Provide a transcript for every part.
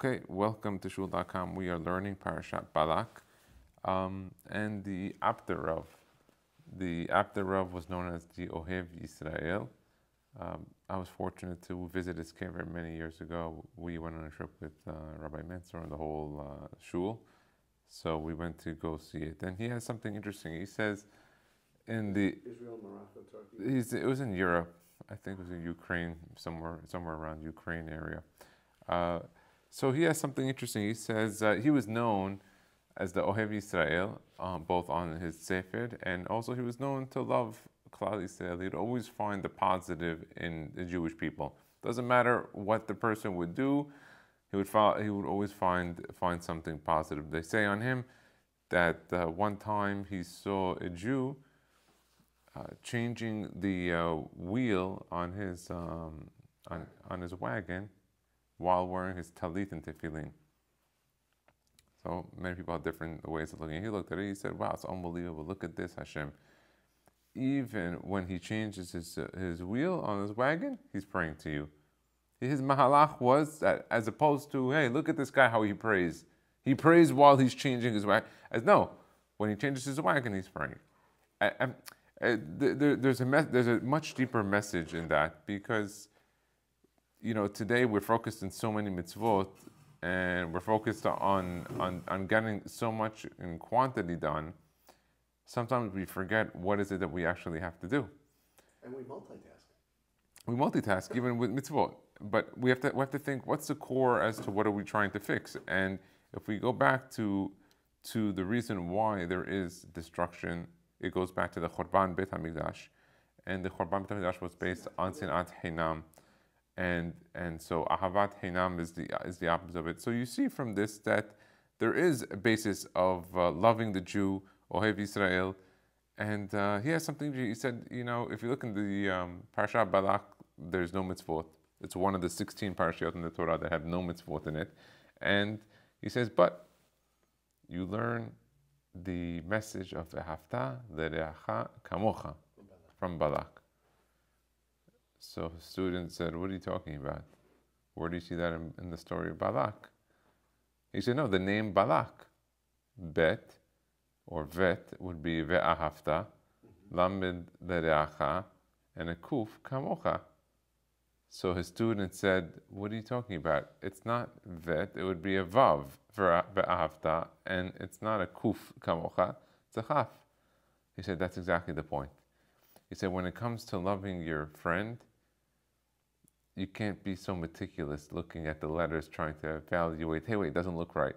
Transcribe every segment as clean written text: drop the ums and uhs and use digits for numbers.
Okay, welcome to shul.com. We are learning Parashat Balak and the Abderav. The Abderav was known as the OHEV YISRAEL. I was fortunate to visit his kever many years ago. We went on a trip with Rabbi Mentor and the whole shul. So we went to go see it. And he has something interesting. He says in the... Israel, Morocco, Turkey? It was in Europe. I think it was in Ukraine, somewhere around Ukraine area. So he has something interesting. He says he was known as the OHEV Israel, both on his Sefer, and also he was known to love Klal Yisrael. He'd always find the positive in the Jewish people. Doesn't matter what the person would do, he would always find something positive. They say on him that one time he saw a Jew changing the wheel on his wagon while wearing his talit and tefillin. So many people have different ways of looking. He looked at it, he said, wow, it's unbelievable. Look at this, Hashem. Even when he changes his wheel on his wagon, he's praying to you. His mahalach was that, as opposed to, hey, look at this guy, how he prays. He prays while he's changing his wagon. No, when he changes his wagon, he's praying. There's a much deeper message in that, because today we're focused on so many mitzvot, and we're focused on getting so much in quantity done. Sometimes we forget what is it that we actually have to do. And we multitask. We multitask even with mitzvot, but we have to think, what's the core as to what are we trying to fix? And if we go back to the reason why there is destruction, it goes back to the Chorban Beit HaMikdash, and the Chorban Beit HaMikdash was based on Sinat Hinam. And so Ahavat Hinam is the opposite of it. So you see from this that there is a basis of loving the Jew, Ohev Yisrael, and he has something. He said, if you look in the Parashat Balak, there's no mitzvot. It's one of the 16 parashiyot in the Torah that have no mitzvot in it, and he says, but you learn the message of Ve'ahavta l'reacha kamocha from Balak. So a student said, what are you talking about? Where do you see that in the story of Balak? He said, no, the name Balak. Bet or vet would be ve'ahavta, lamed l'reacha, and a kuf kamocha. So his student said, what are you talking about? It's not vet, it would be a vav for ve'ahavta, and it's not a kuf kamocha, it's a chaf. He said, that's exactly the point. He said, when it comes to loving your friend, you can't be so meticulous looking at the letters, trying to evaluate, hey, wait, it doesn't look right.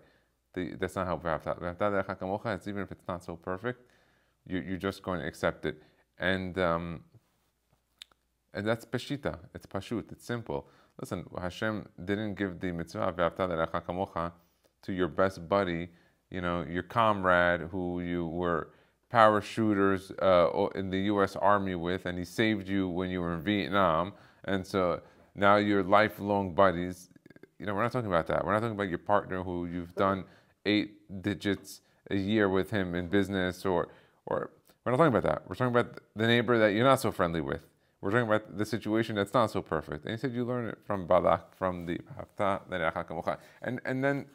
That's not how Ve'ahavta. It's even if it's not so perfect, you're just going to accept it. And that's Peshita. It's Pashut. It's simple. Listen, Hashem didn't give the mitzvah Ve'ahavta l'reacha kamocha to your best buddy, your comrade who you were parachuters in the U.S. Army with, and he saved you when you were in Vietnam, and so now you're lifelong buddies. We're not talking about that. We're not talking about your partner who you've done 8 digits a year with him in business, or we're not talking about that. We're talking about the neighbor that you're not so friendly with. We're talking about the situation that's not so perfect. And he said you learn it from Balak, from the Hafta l'reacha kamocha. And then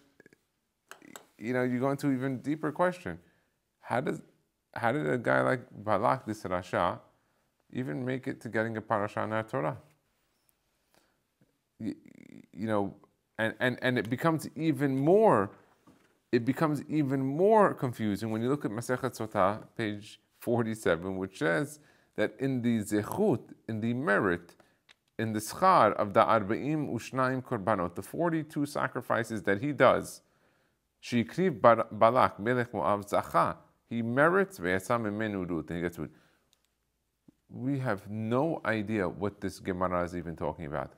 you go into an even deeper question. How did a guy like Balak, this Rasha, even make it to getting a parasha in our Torah? And it becomes even more confusing when you look at Masechet Sotah, page 47, which says that in the zechut, in the merit, in the schar of the 42 korbanot, the 42 sacrifices that he does, Shikriv Balak Melech Moav Zacha, he merits ve'yasa mimenu rut, and he gets rut. We have no idea what this Gemara is even talking about.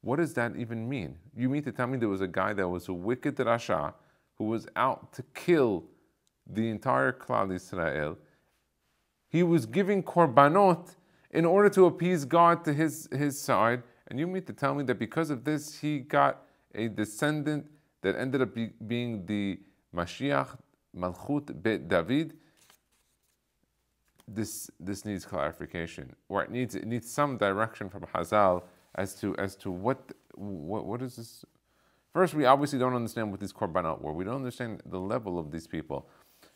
What does that even mean? You mean to tell me there was a guy that was a wicked Rasha who was out to kill the entire Klal Yisrael? He was giving korbanot in order to appease God to his side, and you mean to tell me that because of this he got a descendant that ended up being the Mashiach Malchut Bet David? This needs clarification, or it needs some direction from Hazal as to what is this First, we obviously don't understand what these korbanot were. We don't understand the level of these people.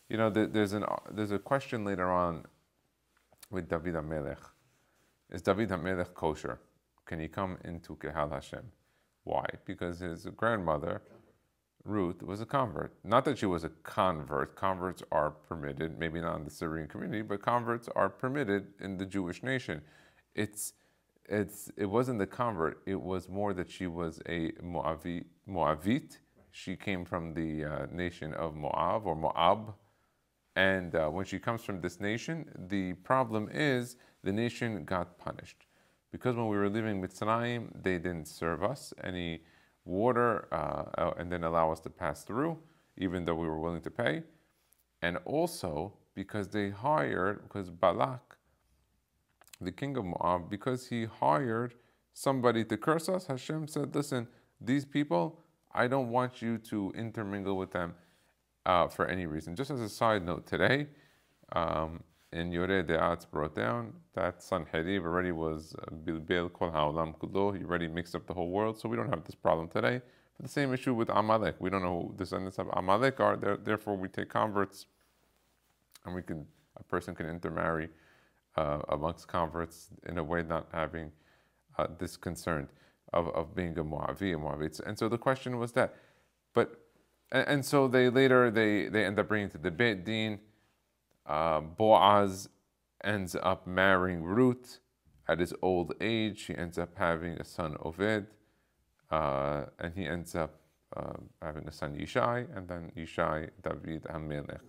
You know, there's a question later on with David HaMelech. Is David HaMelech kosher? Can he come into Kehal Hashem? Why? Because his grandmother, Ruth, was a convert. Not that she was a convert. Converts are permitted, maybe not in the Syrian community, but converts are permitted in the Jewish nation. It wasn't the convert. It was more that she was a Moavite. She came from the nation of Moab or Moab. And when she comes from this nation, the problem is the nation got punished. Because when we were living Mitzrayim, they didn't serve us any water and then allow us to pass through, even though we were willing to pay. And also because because Balak, the king of Moab, because he hired somebody to curse us, Hashem said, listen, these people, I don't want you to intermingle with them for any reason. Just as a side note, today, in Yoreh De'at's brought down that Sanherib already was Bilbel Kol Ha'olam Kulo. He already mixed up the whole world, so we don't have this problem today. But the same issue with Amalek. We don't know who descendants of Amalek are. Therefore, we take converts, and a person can intermarry amongst converts in a way not having this concern of being a Moavite. And so the question was that. And so they end up bringing to the Beit Din. Boaz ends up marrying Ruth at his old age. He ends up having a son, Oved, and he ends up having a son, Yishai, and then Yishai, David HaMelech.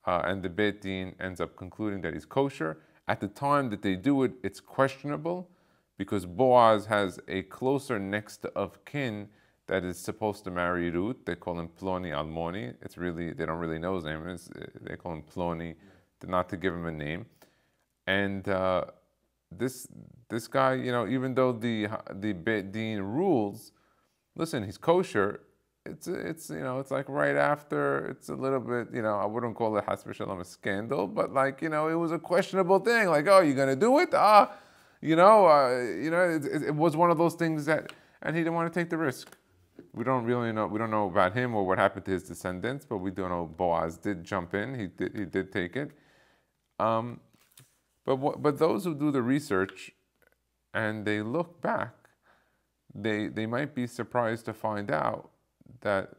And the Beit Din ends up concluding that he's kosher. At the time that they do it, it's questionable because Boaz has a closer next of kin that is supposed to marry Ruth. They call him Ploni Almoni. They don't really know his name. They call him Ploni, not to give him a name. And this guy, you know, even though the Beit Din rules, listen, he's kosher. It's you know, it's like right after. It's a little bit, you know, I wouldn't call it Has v'Shalom a scandal, but like, you know, it was a questionable thing. Like, oh, you're gonna do it? It was one of those things that, and he didn't want to take the risk. We don't really know. We don't know about him or what happened to his descendants, but we do know Boaz did jump in. He did take it. But those who do the research and they look back, they might be surprised to find out that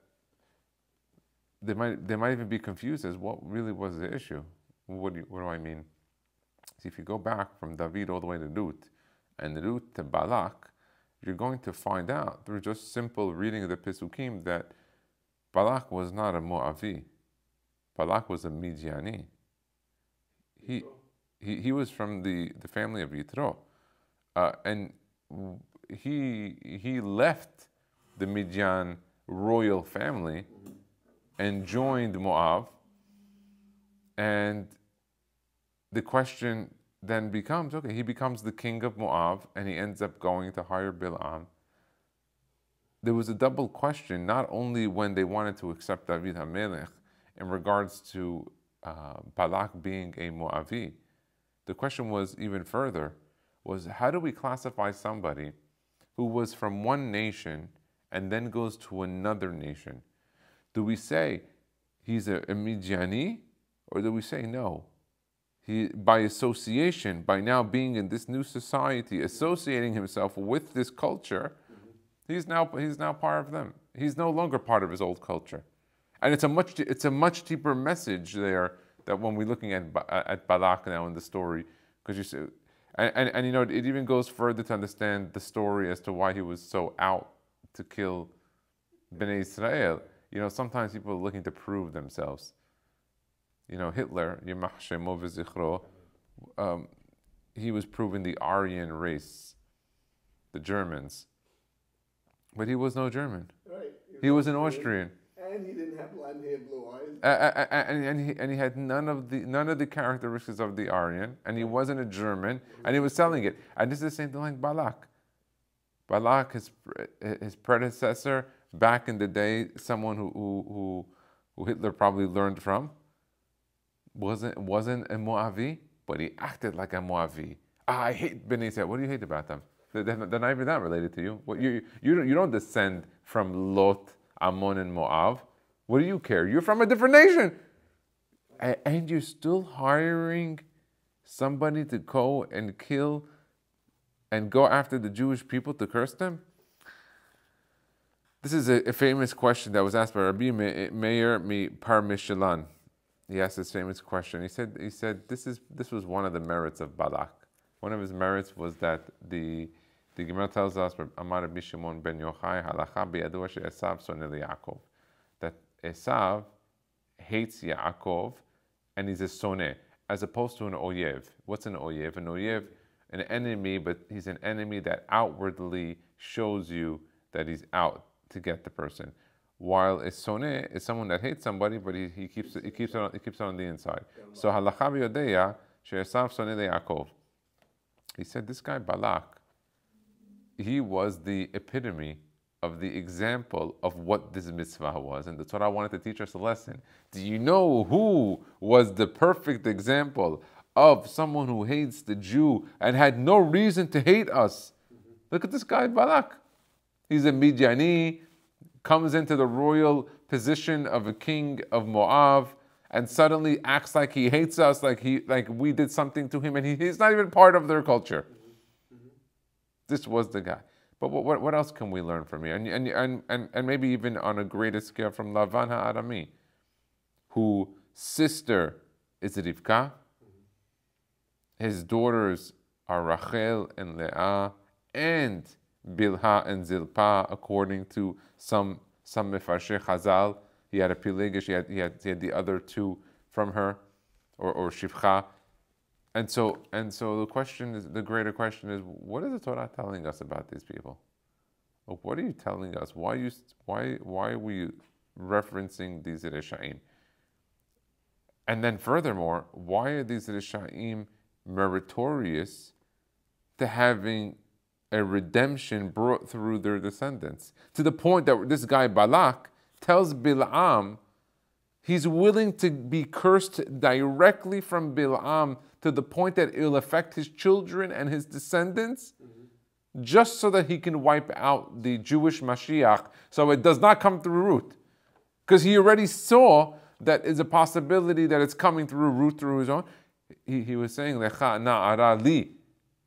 they might even be confused as what really was the issue. What do I mean? See, if you go back from David all the way to Ruth, and Ruth to Balak, you're going to find out through just simple reading of the Pesukim that Balak was not a Moavi. Balak was a Midiani. He was from the family of Yitro. And he left the Midian royal family and joined Moab. And the question then becomes, okay, he becomes the king of Moab and he ends up going to hire Bilam. There was a double question, not only when they wanted to accept David HaMelech in regards to Balak being a Moavi. The question was even further, was how do we classify somebody who was from one nation and then goes to another nation? Do we say he's a Midiani, or do we say no? He, by association, by now being in this new society, associating himself with this culture, he's now part of them. He's no longer part of his old culture, and it's a much deeper message there that when we're looking at Balak now in the story, because you see, and you know, it even goes further to understand the story as to why he was so out to kill Bnei Israel. You know, sometimes people are looking to prove themselves. You know, Hitler, Yimach Shemo v'zichro, he was proving the Aryan race, the Germans. But he was no German. Right. He was an Austrian. And he didn't have blonde hair, blue eyes. And he had none of the characteristics of the Aryan, and he wasn't a German, and he was selling it. And this is the same thing like Balak. Balak, his predecessor, back in the day, someone who Hitler probably learned from, wasn't a Moavi, but he acted like a Moavi. I hate Bnei Israel. What do you hate about them? They're not even that related to you. What, you don't descend from Lot, Ammon, and Moab. What do you care? You're from a different nation. And you're still hiring somebody to go and kill and go after the Jewish people to curse them? This is a famous question that was asked by Rabbi Meir Par Mishalan. He asked this famous question. He said this was one of the merits of Balak. One of his merits was that the Gemara tells us, Amar Rabbi Shimon ben Yochai halacha biyadu she'esav soneh Yaakov, that Esav hates Yaakov and he's a soneh, as opposed to an OHEV. What's an OHEV? An OHEV, an enemy, but he's an enemy that outwardly shows you that he's out to get the person. While a soneh is someone that hates somebody, but he keeps it on the inside. So halacha b'yodeya she'esav soneh Yaakov. He said this guy Balak, he was the epitome of the example of what this mitzvah was, and the Torah wanted to teach us a lesson. Do you know who was the perfect example of someone who hates the Jew and had no reason to hate us? Look at this guy Balak. He's a Midiani, comes into the royal position of a king of Moab, and suddenly acts like he hates us, like we did something to him, and he's not even part of their culture. This was the guy. But what else can we learn from here? And maybe even on a greater scale from Lavan HaArami, whose sister is Rivka, his daughters are Rachel and Leah, and Bilha and Zilpah, according to some Mefarshei Chazal. He had a Pilegish, he had the other two from her, or Shivcha. And so the question is, the greater question is, what is the Torah telling us about these people? What are you telling us? Why are we referencing these Rishaim? And then furthermore, why are these Rishaim meritorious to having a redemption brought through their descendants? To the point that this guy Balak tells Bilam he's willing to be cursed directly from Bilam, to the point that it'll affect his children and his descendants, just so that he can wipe out the Jewish Mashiach, so it does not come through root. Because he already saw that it's a possibility that it's coming through root, through his own. He was saying, Lecha na'ara li.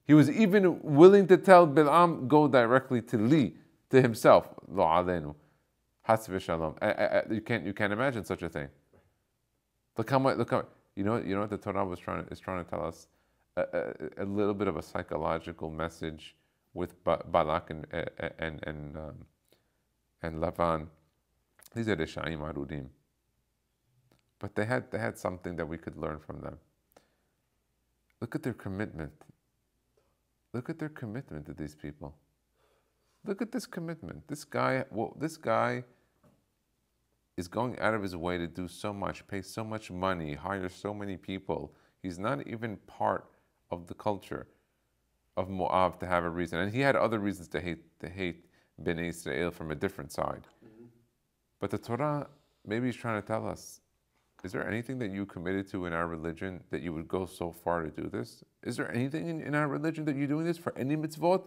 He was even willing to tell Bilam, go directly to li, to himself. Lo alenu. Hatz v'shalom. You can't imagine such a thing. Look how you know what the Torah is trying to tell us, a little bit of a psychological message with Balak and Lavan. These are the Shaim Arudim, but they had something that we could learn from them. Look at their commitment. Look at their commitment to these people. Look at this commitment. This guy is going out of his way to do so much, pay so much money, hire so many people. He's not even part of the culture of Moab to have a reason. And he had other reasons to hate Bnei Israel from a different side. But the Torah maybe is trying to tell us, is there anything that you committed to in our religion that you would go so far to do this? Is there anything in our religion that you're doing this for any mitzvot?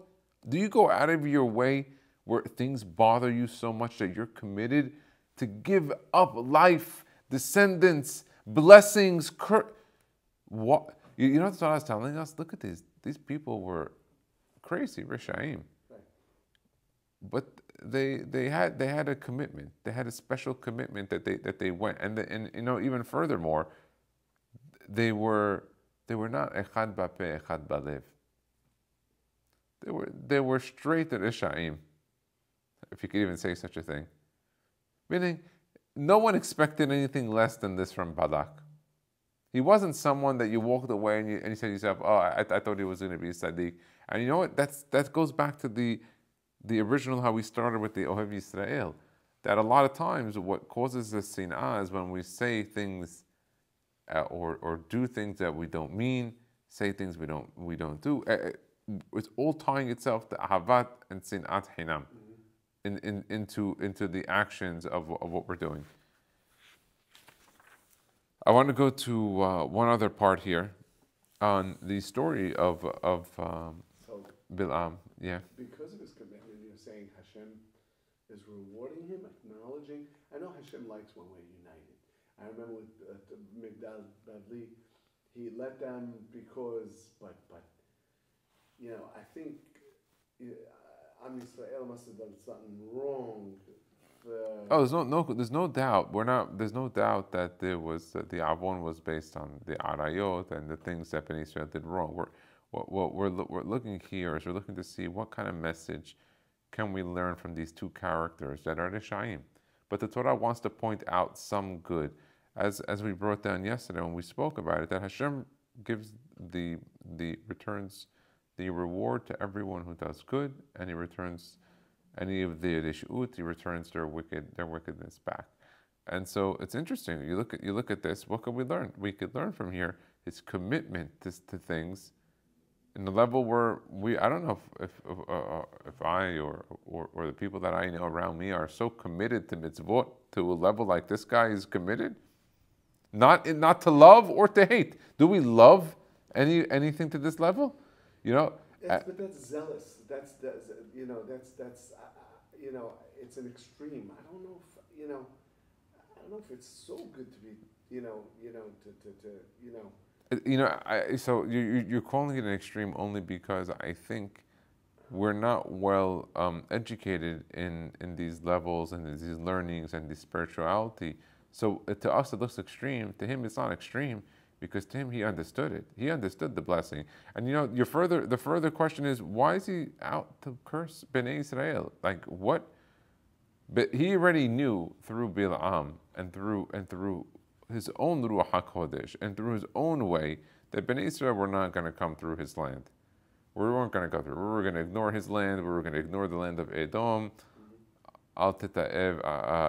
Do you go out of your way where things bother you so much that you're committed to give up life, descendants, blessings? What? You know what the Torah is telling us? Look at these. These people were crazy, Rishaim. But they had a commitment. They had a special commitment that they went, and you know, even furthermore, they were not echad bapeh echad balev. They were straight to Rishaim, if you could even say such a thing. Meaning, no one expected anything less than this from Balak. He wasn't someone that you walked away and you said to yourself, oh, I thought he was going to be a Sadiq. And you know what? That goes back to the original, how we started with the OHEV YISRAEL. That a lot of times what causes this sin'ah is when we say things or do things that we don't mean, say things we don't do. It's all tying itself to ahavat and sin'at hinam. Into the actions of what we're doing. I want to go to one other part here on the story of Bilam. Yeah. Because of his commitment, you're saying Hashem is rewarding him, acknowledging. I know Hashem likes when we're united. I remember with Migdal Bavli, he let them because, but I think Am Yisrael must have done something wrong. Oh, there's no doubt. There's no doubt that there was the Avon was based on the Arayot and the things that Ben Israel did wrong. What we're looking here is we're looking to see what kind of message can we learn from these two characters that are Rishaim. But the Torah wants to point out some good, as we brought down yesterday when we spoke about it, that Hashem gives returns the reward to everyone who does good, and He returns any of the rishut, He returns their wickedness back. And so it's interesting. You look at this. What can we learn? We could learn from here His commitment to things, in the level where I don't know if I or the people that I know around me are so committed to mitzvot to a level like this guy is committed. Not to love or to hate. Do we love anything to this level? But that's zealous. That's it's an extreme. I don't know if it's so good to be So you're calling it an extreme only because I think we're not well educated in these levels and these learnings and this spirituality. So to us it looks extreme. To him it's not extreme because to him he understood it. He understood the blessing. And the further question is, why is he out to curse Bnei Israel? Like what? But he already knew through Bilam and through his own Ruach HaKodesh and through his own way that Bnei Israel were not going to come through his land. We weren't going to go through. We were going to ignore his land. We were going to ignore the land of Edom. Al tita'ev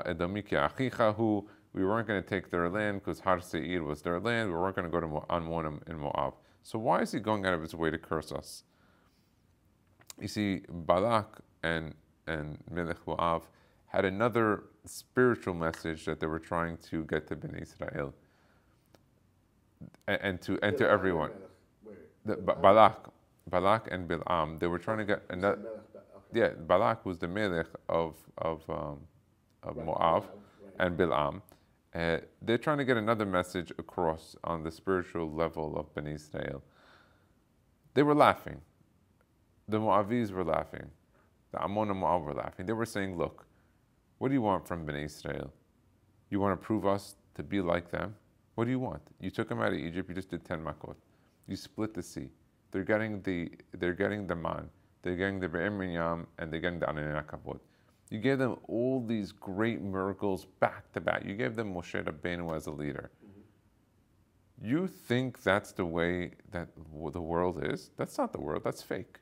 Edomi ki achichahu. We weren't going to take their land because Har Seir was their land. We weren't going to go to Ammon in Moab. So why is he going out of his way to curse us? You see, Balak and Melech Moab had another spiritual message that they were trying to get to Bnei Israel and to everyone. Balak and Bilam, they were trying to get another. Yeah, Balak was the Melech of Moab, and Bilam. They're trying to get another message across on the spiritual level of Bnei Israel. They were laughing. The Moavis were laughing. The Ammon and Moab were laughing. They were saying, look, what do you want from Bnei Israel? You want to prove us to be like them? What do you want? You took them out of Egypt, you just did 10 makot. You split the sea. They're getting the man, they're getting the Be'er Minyam, and they're getting the Ananei Kavod. You gave them all these great miracles back to back. You gave them Moshe Rabbeinu as a leader. Mm-hmm. You think that's the way that the world is? That's not the world, that's fake.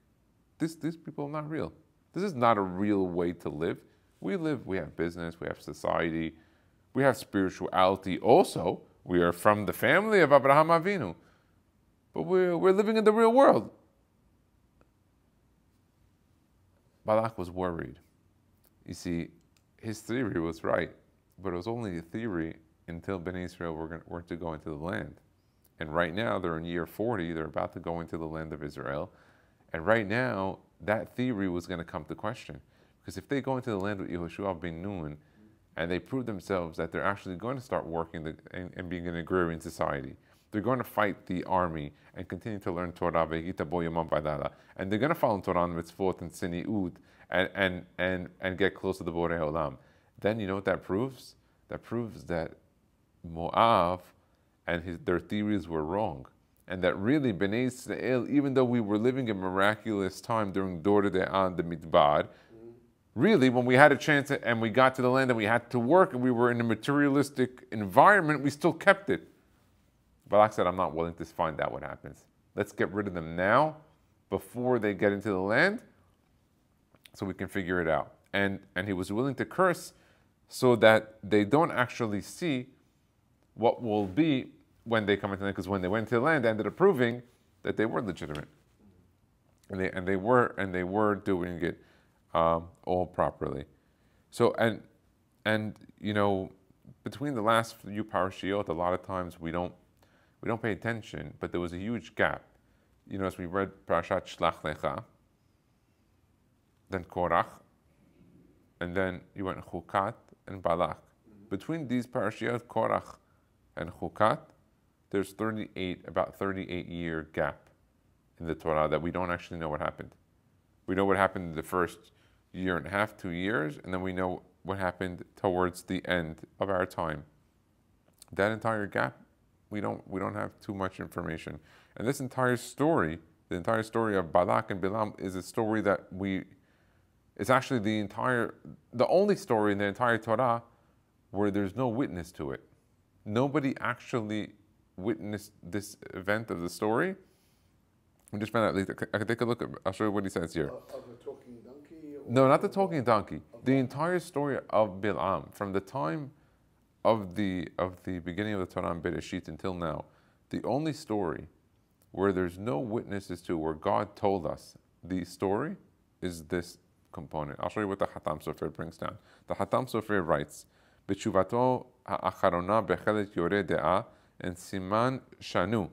These people are not real. This is not a real way to live. We have business, we have society, we have spirituality also. We are from the family of Abraham Avinu. But we're living in the real world. Balak was worried. You see, his theory was right, but it was only a theory until Bnei Israel were to go into the land. And right now, they're in year 40, they're about to go into the land of Israel. And right now, that theory was going to come to question. Because if they go into the land with Yehoshua ben Nun, and they prove themselves that they're actually going to start working and being an agrarian society, they're going to fight the army and continue to learn Torah, and they're going to follow Torah and mitzvot and siniut and get close to the Borei Olam. Then you know what that proves? That proves that Moab and their theories were wrong. And that really Bnei Israel, even though we were living a miraculous time during Dor De'an, the Midbar, really, when we had a chance and we got to the land and we had to work and we were in a materialistic environment, we still kept it. Balak said, I'm not willing to find out what happens. Let's get rid of them now before they get into the land so we can figure it out. And he was willing to curse so that they don't actually see what will be when they come into the land, because when they went to the land, they ended up proving that they were legitimate. And they were doing it all properly. So and between the last few parashiyot, a lot of times we don't pay attention, but there was a huge gap. As we read Parashat Shlach Lecha, then Korach, and then you went Chukat and Balak. Between these parashiyot, Korach and Chukat, there's about 38-year gap in the Torah that we don't actually know what happened. We know what happened in the first year and a half, 2 years, and then we know what happened towards the end of our time. That entire gap, we don't have too much information. And this entire story, the entire story of Balak and Bilam, is a story that it's actually the only story in the entire Torah where there's no witness to it. Nobody actually witnessed this event of the story. We just found out. I can take a look. I'll show you what he says here. Of the talking donkey? No, not the talking donkey. Okay. The entire story of Bilam, from the time of the beginning of the Torah and Bereshit until now, the only story where there's no witnesses to, where God told us the story, is this component. I'll show you what the Hatam Sofer brings down. The Hatam Sofer writes, "B'tshuvato ha'acharona b'chelet yoreh de'ah and siman shanu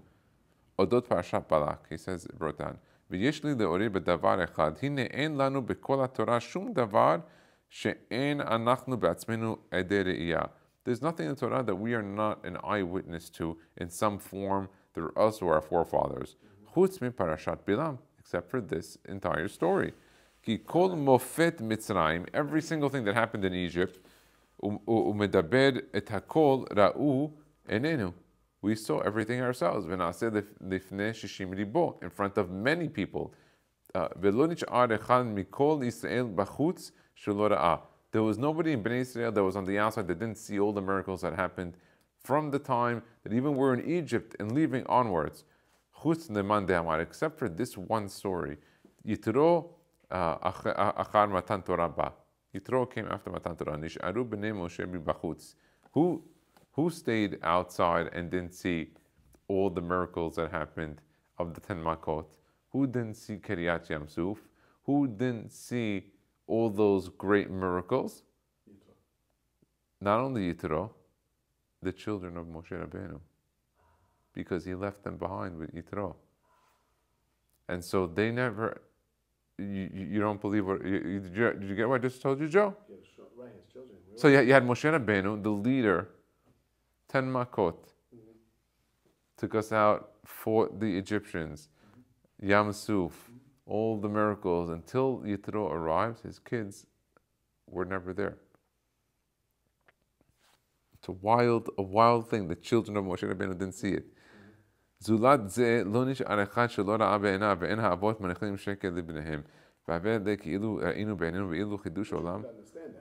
odot parashat Balak." He says, wrote down, "V'yesh li le'orir b'davar echad, hine ein lanu b'kol haTorah shum davar she'en anachnu b'atzmenu edei re'iyah." There's nothing in the Torah that we are not an eyewitness to in some form through us or our forefathers. Chutz min parashat Bilam, except for this entire story. Ki kol mofet Mitzrayim, every single thing that happened in Egypt, umedaber et hakol ra'u enenu. We saw everything ourselves. V'naseh lifnei shishim ribo, in front of many people. V'lo nish'ar echad mikol Yisrael b'chutz shelo ra'ah. There was nobody in Bnei Israel that was on the outside that didn't see all the miracles that happened from the time that even we're in Egypt and leaving onwards. Chutz leman de'amar, except for this one story. Yitro achar matan Torah ba. Yitro came after matan Torah. Nish'aru b'nei Moshe b'chutz. Who stayed outside and didn't see all the miracles that happened of the 10 Makot? Who didn't see Kiryat Yamsuf? Who didn't see all those great miracles? Yitro. Not only Yitro, the children of Moshe Rabbeinu, because he left them behind with Yitro. And so they never, you don't believe what, did you get what I just told you, Joe? Yeah, sure. Right, his children. So you had Moshe Rabbeinu, the leader, 10 Makot, took us out, fought the Egyptians, Yam Suf, all the miracles. Until Yitro arrives, his kids were never there. It's a wild thing. The children of Moshe Rabbeinu didn't see it. Zulat ze lo nish'ar echad shelo ra'a be'einav ve'en ha'avot manichim shekel libnehem v'haveh le ki'ilu ra'inu be'einenu ve'ilu chidush olam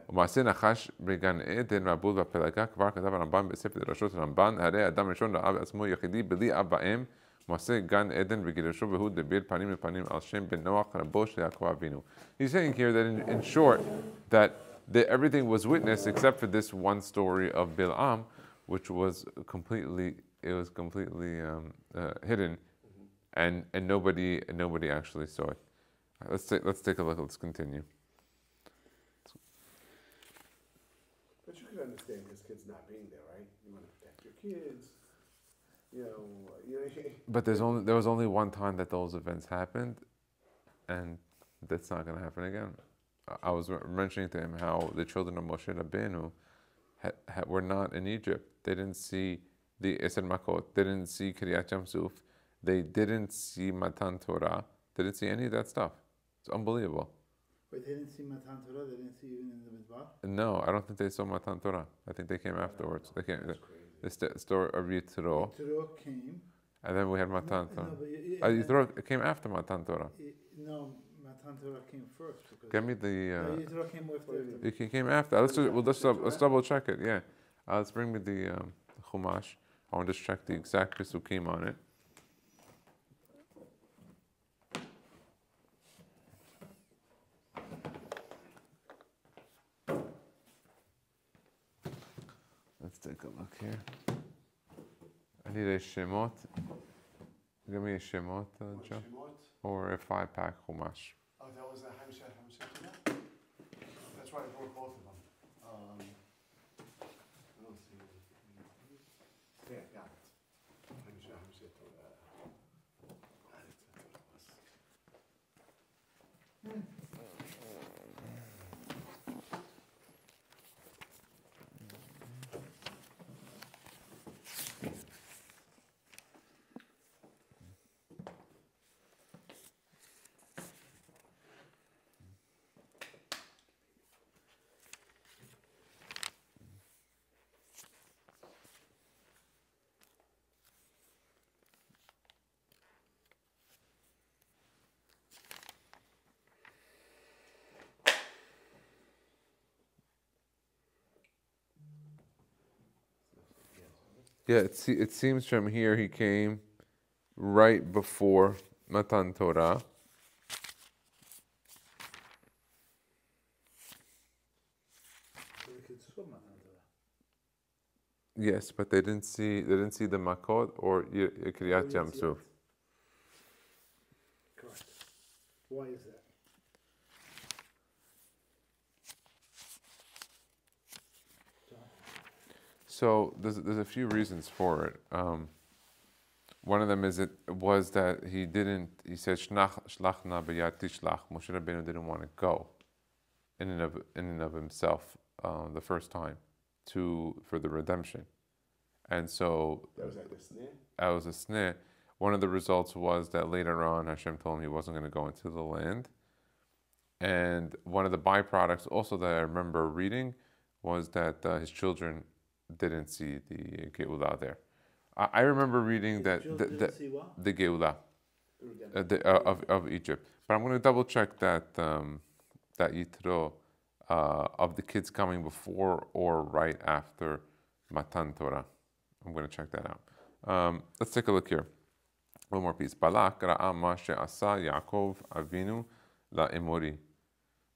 ומעשה נחש בגן עדן והבול והפלגה כבר כתב הרמב"ן בספר דרשות הרמב"ן הרי אדם ראשון ראה בעצמו יחידי בלי אב ואם מעשה גן עדן וגירשו והוא דביר פנים לפנים על שם בן נוח רבו של יעקב אבינו. He's saying here that in short that everything was witnessed except for this one story of Bilam, which was completely hidden, and nobody actually saw it. Let's take a look. Let's continue. But you can understand his kids not being there, right? You want to protect your kids, you know. But there was only one time that those events happened, and that's not going to happen again. I was mentioning to him how the children of Moshe Rabbeinu were not in Egypt. They didn't see the Eser Makot. They didn't see Kiryat Yamsuf. They didn't see Matan Torah. They didn't see any of that stuff. It's unbelievable. But they didn't see Matan Torah. They didn't see even in the Midbar. No, I don't think they saw Matan Torah. I think they came afterwards. They came. That's The story of Yitro, Yitro came. and then we had Matan Torah. No, but Yitro came after Matan Torah. No, Matan Torah came first. Give me the. Yitro came after. It came after. Let's double check it. Yeah, let's bring me the Chumash. I want to just check the exact Pesukim on it. Let's take a look here. I need a Shemot. Give me a Shemot, Joe. Or a 5-pack Chumash. Oh, that was a Hamshet. That's why I brought both of them. I don't see it. Yeah, got it. Hamshet. Yeah, it seems from here he came right before Matan Torah. So the kids saw Matan Torah. Yes, but they didn't see the Makot or Kiryat Yam Suf. Correct. Why is that? So there's a few reasons for it. One of them is was that he said shlachna b'yad tishlach. Moshe Rabbeinu didn't want to go in and of himself the first time for the redemption, and so That was like a snare. that was a sneh. One of the results was that later on Hashem told him he wasn't going to go into the land, and one of the byproducts also that I remember reading was that his children didn't see the Geulah there. I remember reading that the Geulah of Egypt. But I'm going to double check that that Yitro of the kids coming before or right after Matan Torah. I'm going to check that out. Let's take a look here. One more piece. Balak ra'a ma she'asa Yaakov Avinu la'emori.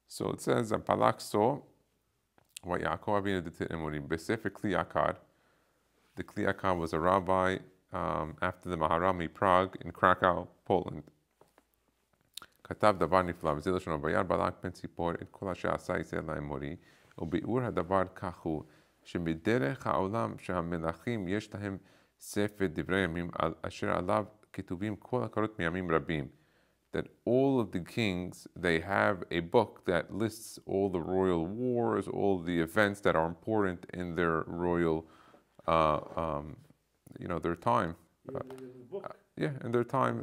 So it says that Balak saw what Yaakov Avinu did to Emori. B'sefer Kli Yakar. The Kli Yakar was a rabbi after the Maharami Prague in Krakow, Poland. כתב דבר נפלא, וזה לשונו, וירא בלק בן ציפור את כל אשר עשה ישראל לאמורי, וביאור הדבר כך הוא, שבדרך העולם שהמלכים יש להם ספר דברי ימים, אשר עליו כתובים כל הקורות מימים רבים. That all of the kings, they have a book that lists all the royal wars, all the events that are important in their royal, their time. In their time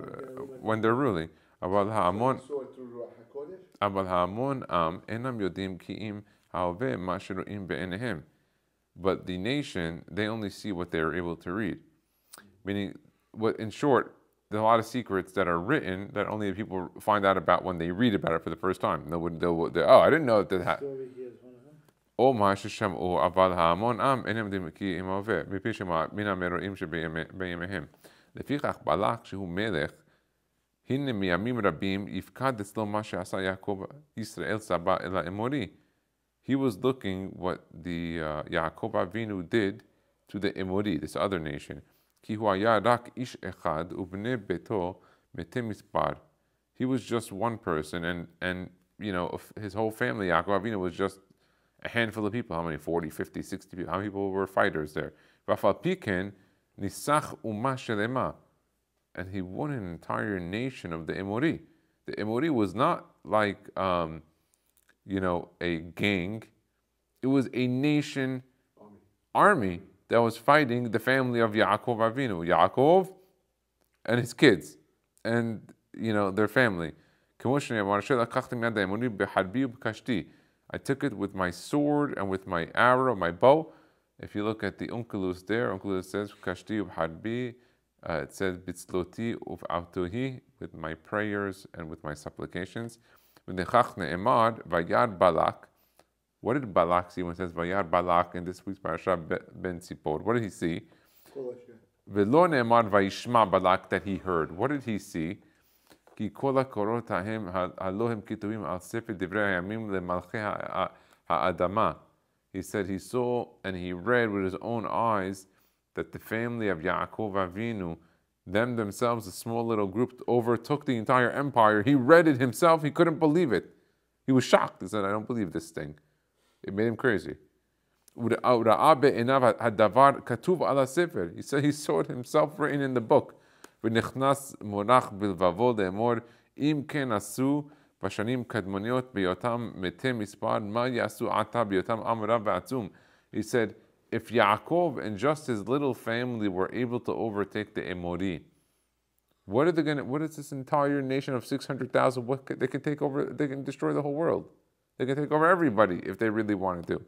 when they're ruling. אבל ההמון עם אינם יודעים כי אם ההווה מה שרואים בעיניהם. But the nation, they only see what they're able to read. Meaning, in short, there's a lot of secrets that are written that only people find out about when they read about it for the first time. I didn't know that happened. או מה ששמעו, אבל ההמון עם אינם יודעים כי אם ההווה, מפני מן המרואים שבימיהם. לפיכך בלק שהוא מלך, הנה מימים רבים יפקד אצלו מה שעשה יעקב ישראל סבא אל האמורי. He was looking what the Yaakov Avinu did to the Emori, this other nation. כי הוא היה רק איש אחד ובני ביתו מתי מספר. He was just one person and his whole family, Yaakov Avinu, was just a handful of people. How many? 40, 50, 60 people. How many people were fighters there? ואף על פי כן ניסח אומה שלמה. And he won an entire nation of the Emori. The Emori was not like, a gang. It was a nation army that was fighting the family of Yaakov Avinu. Yaakov and his kids and, their family. I took it with my sword and with my arrow, my bow. If you look at the Unkelus there, Unkelus says, Kashti b'harbi. It says, Bitzloti uv'avtohi, with my prayers and with my supplications. V'nechach ne'emad, vayad Balak. What did Balak see when it says vayad Balak in this week's parasha ben Tzipor? What did he see? V'lo ne'emad vayishma Balak, that he heard. What did he see? Ki kol hakorot hahem halohim kituvim al sefer divrei hayamim lemalchei ha'adama. He said he saw and he read with his own eyes that the family of Yaakov Avinu, themselves, a small little group, overtook the entire empire. He read it himself. He couldn't believe it. He was shocked. He said, I don't believe this thing. It made him crazy. He said he saw it himself written in the book. He said, if Yaakov and just his little family were able to overtake the Emori, what is this entire nation of 600,000? They can take over, they can destroy the whole world. They can take over everybody if they really wanted to.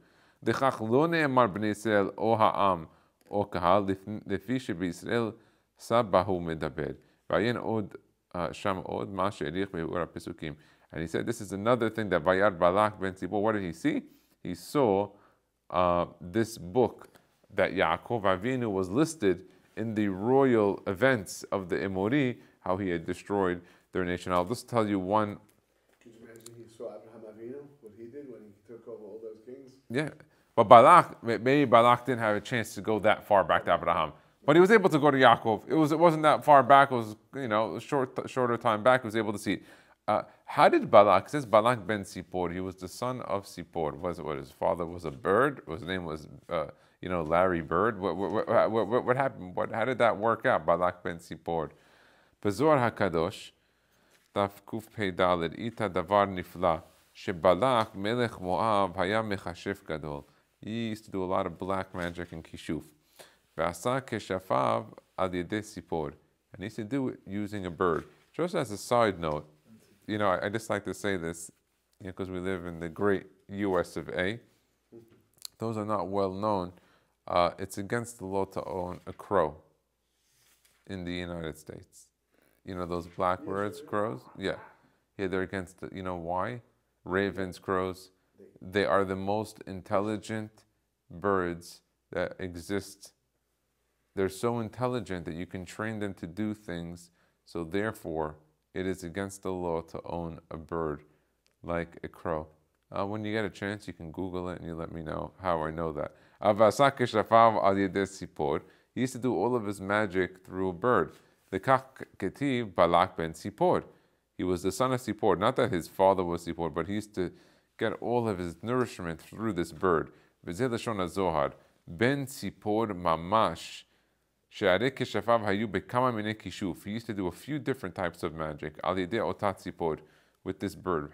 And he said, this is another thing that Vayar Balak ben Tzipor, what did he see? He saw this book that Yaakov Avinu was listed in the royal events of the Emori, how he had destroyed their nation. I'll just tell you one. Could you imagine he saw Abraham Avinu, what he did when he took over all those kings? Yeah, but Balak, maybe Balak didn't have a chance to go that far back to Abraham, but he was able to go to Yaakov. It wasn't that far back. It was shorter time back. He was able to see. How did Balak? It says Balak ben Sipor. He was the son of Sipor. What his father was a bird. His name was Larry Bird. What happened? How did that work out? Balak ben Sipor. Bezoar Hakadosh. Taf Kuf Pei Daled Ita Davar Nifla. Shebalak Melech Moab Haya Mechashef Gadol. He used to do a lot of black magic and kishuf. V'asa Keshafav Al Yedei Sipor. And he used to do it using a bird. Just as a side note, I just like to say this, because we live in the great U.S. of A. Those are not well known. It's against the law to own a crow in the United States. Those black birds, crows? Yeah, they're against it. You know why? Ravens, crows, they are the most intelligent birds that exist. They're so intelligent that you can train them to do things, so therefore, it is against the law to own a bird like a crow. When you get a chance, you can Google it and you let me know how I know that. He used to do all of his magic through a bird. The Ketiv Balak ben Sipor. He was the son of Sipor. Not that his father was Sipor, but he used to get all of his nourishment through this bird. Ben Sipor Mamash. He used to do a few different types of magic. With this bird.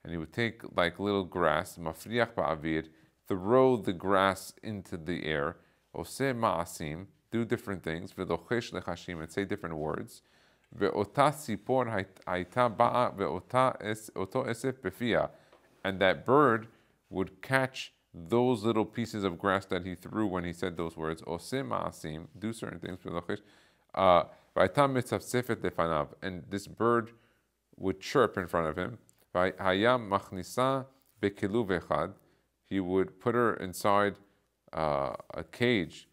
And he would take like little grass, throw the grass into the air, do different things, and say different words. And that bird would catch those little pieces of grass that he threw when he said those words, do certain things, and this bird would chirp in front of him. He would put her inside a cage,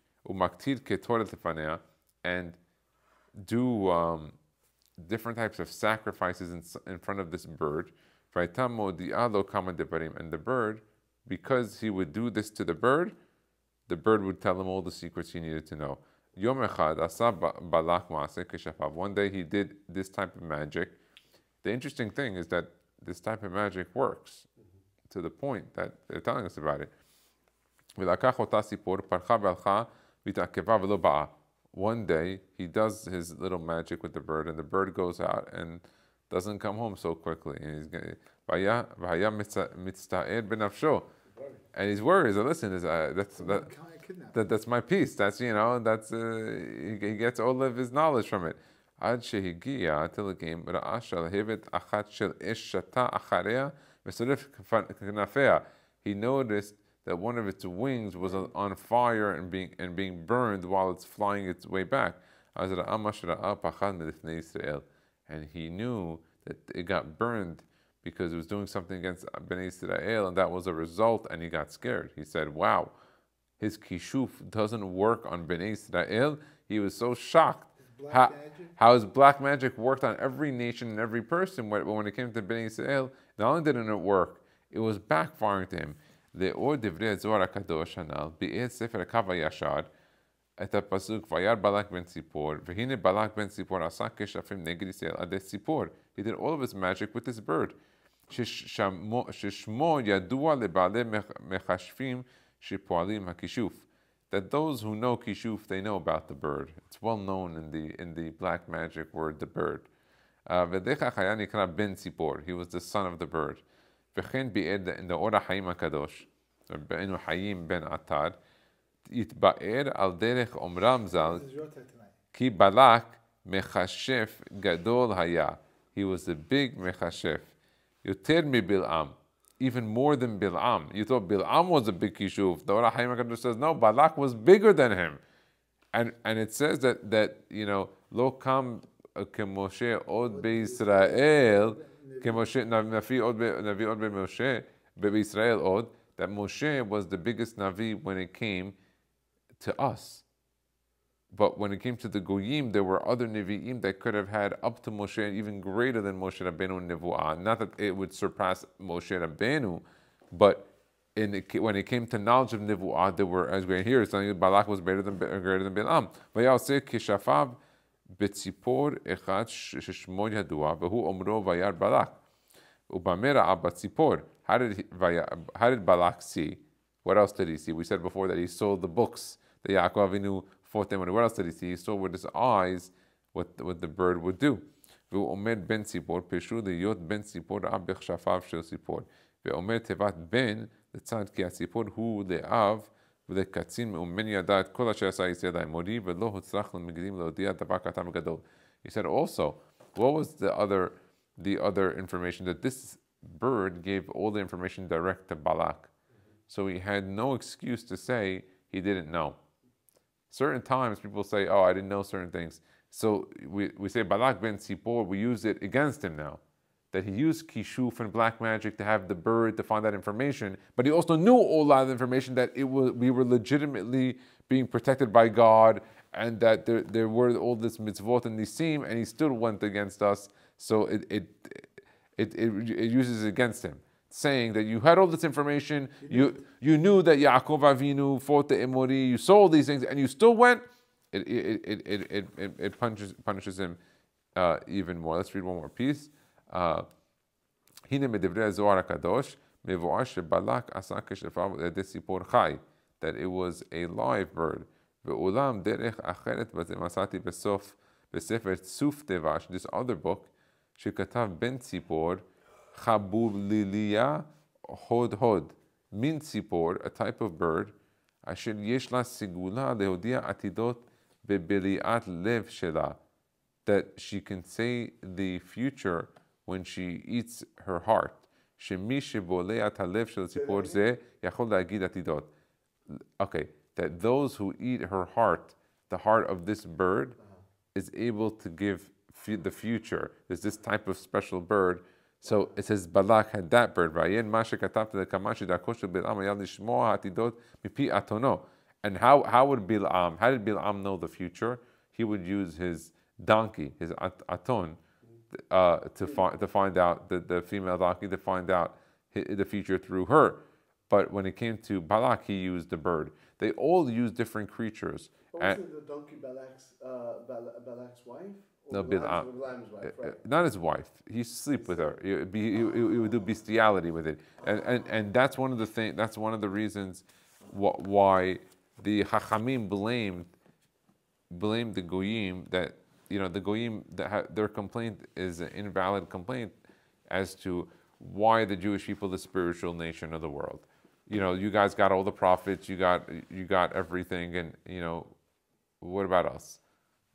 and do different types of sacrifices in front of this bird. And the bird, because he would do this to the bird would tell him all the secrets he needed to know. One day he did this type of magic. The interesting thing is that this type of magic works to the point that they're telling us about it. One day he does his little magic with the bird, and the bird goes out and doesn't come home so quickly. And he's worried. So listen, that's my piece. He gets all of his knowledge from it. Until it came, he noticed that one of its wings was on fire and being burned while it's flying its way back. And he knew that it got burned because it was doing something against Bnei Yisrael, and that was a result, and he got scared. He said, wow, his kishuf doesn't work on Bnei Yisrael. He was so shocked how his black magic worked on every nation and every person. When it came to Bnei Yisrael, not only didn't it work, it was backfiring to him. את הפסוק, וירא בלק בן ציפור, והנה בלק בן ציפור עשה כשפים נגד ישראל עדי ציפור. He did all of his magic with this bird. ששמו ידוע לבעלי מחשבים שפועלים הכישוף. That those who know kishuf, they know about the bird. It's well known in the black magic word, the bird. ודכך היה נקרא בן ציפור. He was the son of the bird. וכן in the אור החיים הקדוש, רבנו חיים בן עטר, יתבאר על דרך אומרם ז"ל, כי בלק מכשף גדול היה. He was a big מכשף. יותר מבלעם. Even more than Bil'am. You thought Bil'am was a big kishuf. The Or HaChaim HaKadosh says, no, Balak was bigger than him. And it says that lo kam kemoshe od beYisrael, kemoshe navi od beMoshe, beYisrael od, that Moshe was the biggest Navi when it came to us. But when it came to the Goyim, there were other Nevi'im that could have had up to Moshe, even greater than Moshe Rabbeinu Nevu'ah. Not that it would surpass Moshe Rabbeinu, but when it came to knowledge of Nevu'ah, there were, as we're here, it's telling you Balak was greater than Bilam. Vayaseh kishafav betzipor echad sheshmo yadua, v'hu omro vayar Balak. Ubamera abatzipor. How did Balak see? What else did he see? We said before that he saw the books that Yaakov Avinu fought them. What else did he see? He saw with his eyes what the bird would do. Ve'omer ben tzipor peshu liyot ben tzipor abech shafav shel tzipor. Ve'omer tevat ben לצד כי הציפור הוא לאב ולקצין מאומן ידע את כל אשר עשה יסד האמורי ולא הוצלח למגדים להודיע דבר קטן וגדול. He said also, what was the other information? That this bird gave all the information direct to Balak. So he had no excuse to say he didn't know. Certain times people say, oh, I didn't know certain things. So we say Balak ben Tzipor, we use it against him now. That he used kishuf and black magic to have the bird to find that information, but he also knew a lot of the information that we were legitimately being protected by God, and that there were all this mitzvot and nisim, and he still went against us. So it uses against him, saying that you had all this information, you knew that Yaakov Avinu fought the Emori, you saw all these things, and you still went. It punishes him even more. Let's read one more piece. הנה מדברי הזוהר הקדוש מבואר שבלק עשה כשפיו לידי ציפור חי, that it was a live bird. ואולם דרך אחרת בזה מצאתי בספר צוף דבש, this other book, שכתב בן ציפור חבוליליה הוד, מין ציפור, a type of bird, אשר יש לה סגולה להודיע עתידות בבריאת לב שלה, that she can say the future when she eats her heart. שמי שבולע את הלב של ציפור זה יכול להגיד עתידות. Okay, that those who eat her heart, the heart of this bird, is able to give the future. There's this type of special bird. So it says Balak had that bird. ועיין מה שכתבת לכמה שדרכו של בלעם היה לשמוע העתידות מפי אתונו. And how did Bilam know the future? He would use his donkey, his aton, to find out the female donkey, to find out the future through her. But when it came to Balak, he used the bird. They all use different creatures. Was it the donkey Balak's wife? No, Bilam's wife, right? Not his wife. He used to sleep with her. He would do bestiality with it, and that's one of the things. That's one of the reasons why the Chachamim blamed the Goyim, that the Goyim, their complaint is an invalid complaint as to why the Jewish people, the spiritual nation of the world. You guys got all the prophets, you got everything, and what about us?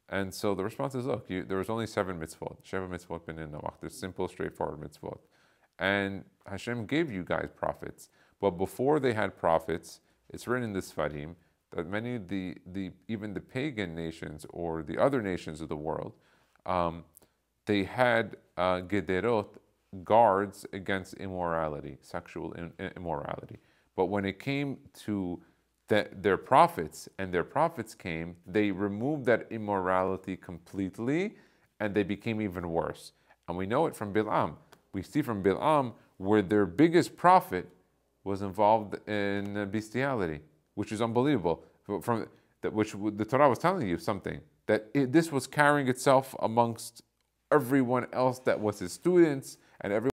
And so the response is, look, there was only 7 mitzvot. Sheva mitzvot ben Noach. They're simple, straightforward mitzvot. And Hashem gave you guys prophets. But before they had prophets, it's written in the Sfarim that many of even the pagan nations or the other nations of the world, they had gederot, guards against immorality, sexual immorality. But when it came to their prophets, and their prophets came, they removed that immorality completely, and they became even worse. And we know it from Bilam. We see from Bilam where their biggest prophet was involved in bestiality, which is unbelievable. Which the Torah was telling you something, that this was carrying itself amongst everyone else that was his students and everyone.